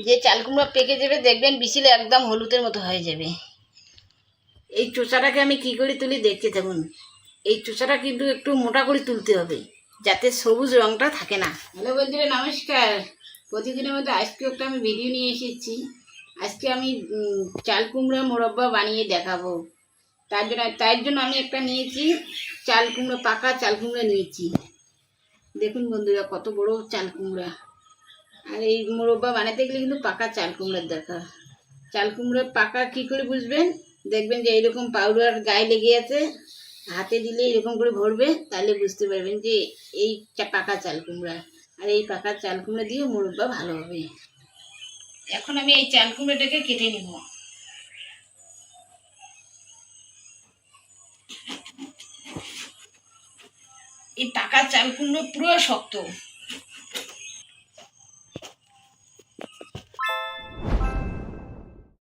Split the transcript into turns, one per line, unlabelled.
যে চাল কুমড়া পেকে যাবে দেখবেন বিচিলে একদম হলুদের মতো হয়ে যাবে। এই চোচাটাকে আমি কি করে তুলি দেখতে থাকুন। এই চোচাটা কিন্তু একটু মোটা করে তুলতে হবে যাতে সবুজ রঙটা থাকে না। হ্যালো বন্ধুরা, নমস্কার। প্রতিদিনের মধ্যে আজকে একটা আমি ভিডিও নিয়ে এসেছি। আজকে আমি চাল কুমড়া মোরব্বা বানিয়ে দেখাবো। তার জন্য আমি একটা নিয়েছি চাল কুমড়া, পাকা চাল কুমড়া নিয়েছি। দেখুন বন্ধুরা কত বড় চাল কুমড়া। আর এই মোরব্বা বানাতে গেলে কিন্তু পাকা চাল কুমড়ার দরকার। চাল কুমড়া পাকা কী করে বুঝবেন? দেখবেন যে এইরকম পাউডার গায়ে লেগে আছে, হাতে দিলে এরকম করে ভরবে, তাহলে বুঝতে পারবেন যে এই পাকা চাল কুমড়া। আর এই পাকা চাল কুমড়া দিয়ে মোরব্বা ভালো হবে। এখন আমি এই চাল কুমড়াটাকে কেটে নেব। এই পাকা চাল কুমড়ো পুরো শক্ত,